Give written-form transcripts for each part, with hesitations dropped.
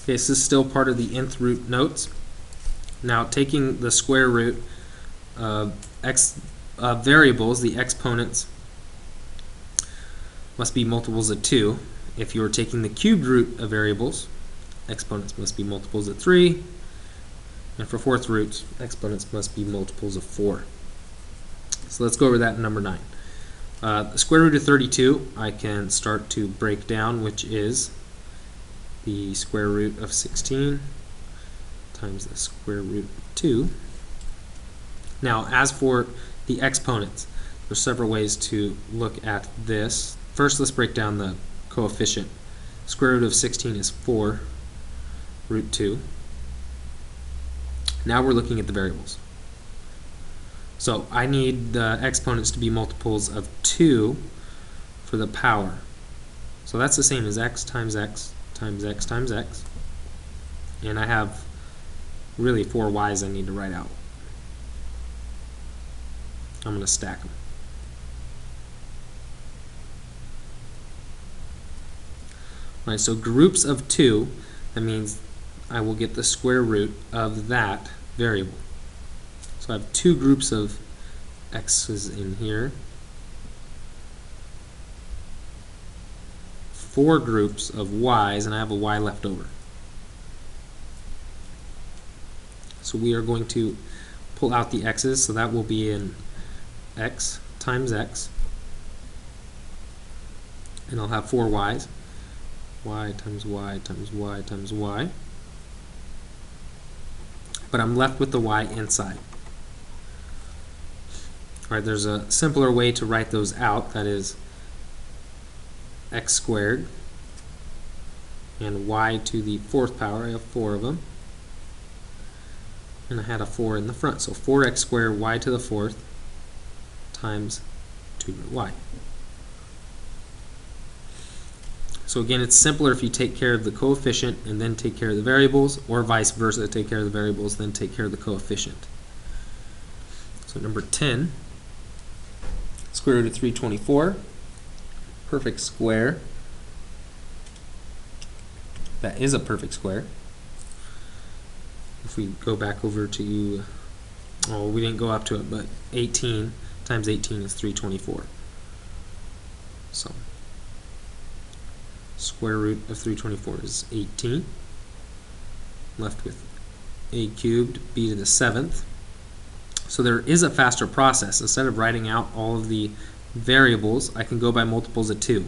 Okay, this is still part of the nth root notes. Now, taking the square root of variables, the exponents must be multiples of 2. If you are taking the cubed root of variables, exponents must be multiples of 3. And for fourth roots, exponents must be multiples of 4. So let's go over that in number 9. The square root of 32, I can start to break down, which is the square root of 16 times the square root of 2. Now, as for the exponents, there's several ways to look at this. First, let's break down the coefficient. Square root of 16 is 4 root 2. Now we're looking at the variables. So I need the exponents to be multiples of 2 for the power. So that's the same as x times x times x times x. And I have really 4 y's I need to write out. I'm going to stack them. Alright, so groups of 2, that means I will get the square root of that variable. So I have 2 groups of x's in here, 4 groups of y's, and I have a y left over. So we are going to pull out the x's, so that will be in x times x, and I'll have 4 y's, y times y times y times y, but I'm left with the y inside. Alright, there's a simpler way to write those out, that is x squared and y to the 4th power. I have 4 of them, and I had a 4 in the front, so 4x squared y to the 4th times 2 root y. So again, it's simpler if you take care of the coefficient and then take care of the variables, or vice versa, take care of the variables then take care of the coefficient. So number 10, square root of 324, perfect square. That is a perfect square. If we go back over to, oh, we didn't go up to it, but 18 times 18 is 324. So square root of 324 is 18. Left with a cubed, b to the 7th. So there is a faster process. Instead of writing out all of the variables, I can go by multiples of 2.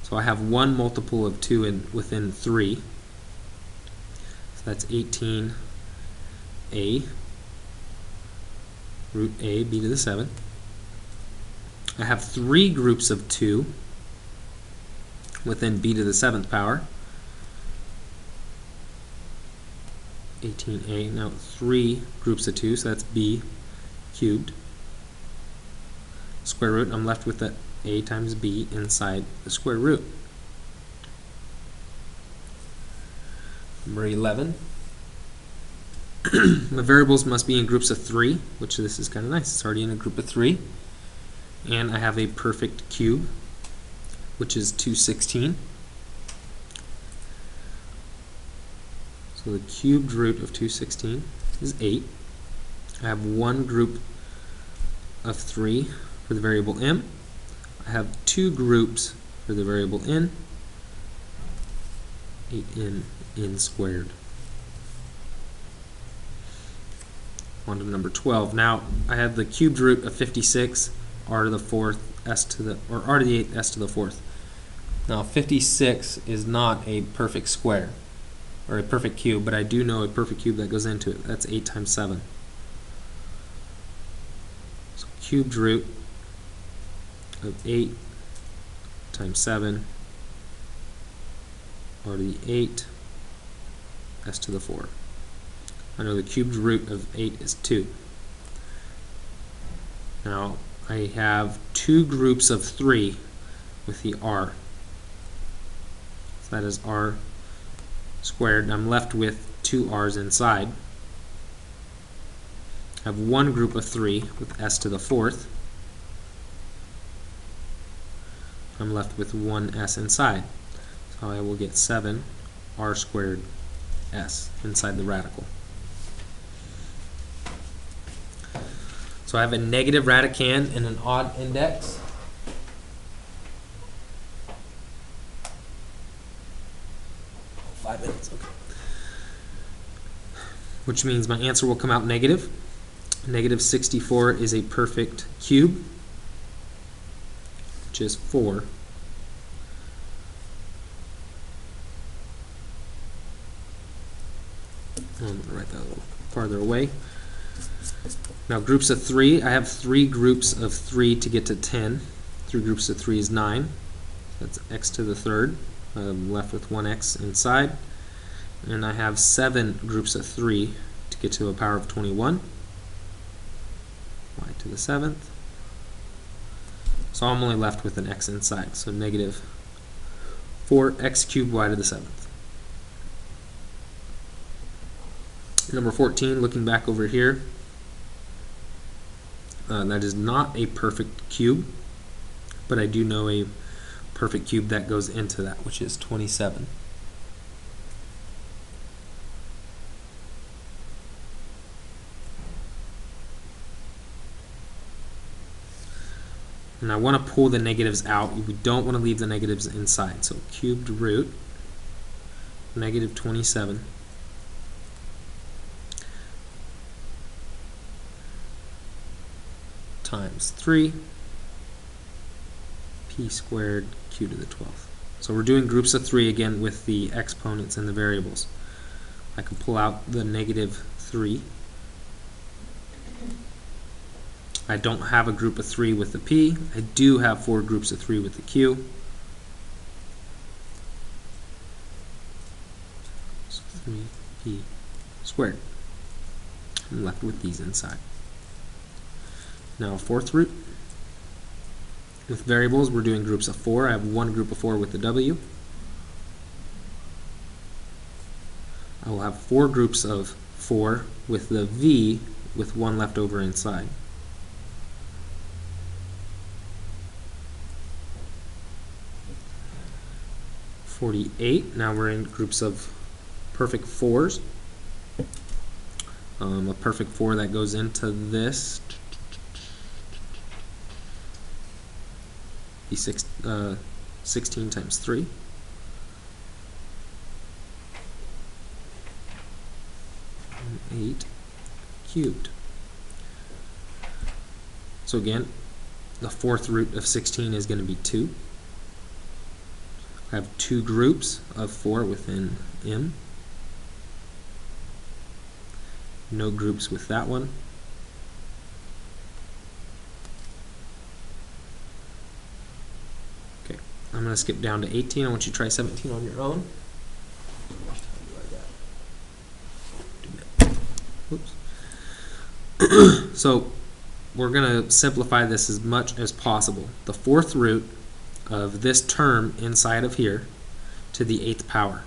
So I have one multiple of 2 within 3. So that's 18a root a, b to the 7th. I have 3 groups of 2 within b to the 7th power. 18a, now 3 groups of 2, so that's b cubed. Square root, and I'm left with the a times b inside the square root. Number 11. The variables must be in groups of 3, which this is kind of nice. It's already in a group of 3. And I have a perfect cube, which is 216. So the cubed root of 216 is 8. I have one group of 3 for the variable m. I have 2 groups for the variable n. 8n squared. On to number 12. Now I have the cubed root of 56, r to the 4th, s to the, or r to the 8th, s to the 4th. Now 56 is not a perfect square, or a perfect cube, but I do know a perfect cube that goes into it. That's 8 times 7. So cubed root of 8 times 7, r to the 8, s to the 4. I know the cubed root of 8 is 2. Now I have 2 groups of 3 with the r. So that is r squared, and I'm left with 2 r's inside. I have one group of 3 with s to the 4th. I'm left with 1 s inside. So I will get 7 r squared s inside the radical. So I have a negative radicand and an odd index. Oh, 5 minutes, okay. Which means my answer will come out negative. Negative 64 is a perfect cube, which is 4. I'm going to write that a little farther away. Now groups of 3, I have 3 groups of 3 to get to 10. 3 groups of 3 is 9. That's x to the third. I'm left with 1x inside. And I have 7 groups of 3 to get to a power of 21. Y to the 7th. So I'm only left with an x inside. So negative 4x cubed y to the 7th. Number 14, looking back over here, that is not a perfect cube, but I do know a perfect cube that goes into that, which is 27. And I want to pull the negatives out. We don't want to leave the negatives inside. So cubed root, negative 27. Times 3 p squared q to the 12th. So we're doing groups of 3 again with the exponents and the variables. I can pull out the negative 3. I don't have a group of 3 with the p. I do have 4 groups of 3 with the q. So 3p squared. I'm left with these inside. Now a fourth root. With variables, we're doing groups of 4. I have 1 group of 4 with the w. I will have 4 groups of 4 with the v, with 1 left over inside. Now we're in groups of perfect 4s. A perfect 4 that goes into this. Be 16 times 3. And 8 cubed. So again, the fourth root of 16 is going to be 2. I have 2 groups of 4 within M. No groups with that one. Okay, I'm going to skip down to 18. I want you to try 17 on your own. Oops. So we're going to simplify this as much as possible. The fourth root of this term inside of here to the 8th power.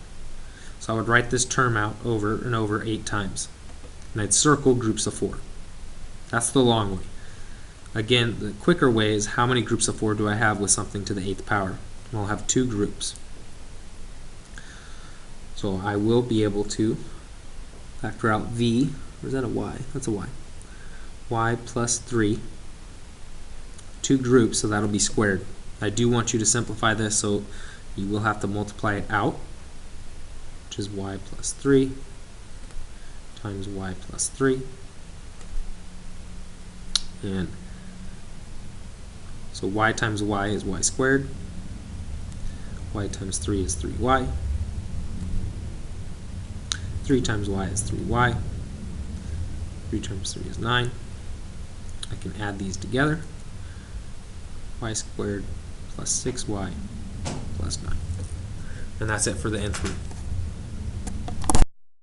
So I would write this term out over and over 8 times. And I'd circle groups of 4. That's the long way. Again, the quicker way is how many groups of 4 do I have with something to the 8th power? And I'll have 2 groups. So I will be able to factor out v, or is that a y? That's a y. Y plus 3, 2 groups, so that'll be squared. I do want you to simplify this, so you will have to multiply it out, which is y plus 3 times y plus 3. And so y times y is y squared. Y times 3 is 3y. 3 times y is 3y. 3 times 3 is 9. I can add these together. Y squared plus 6y plus 9. And that's it for the nth root.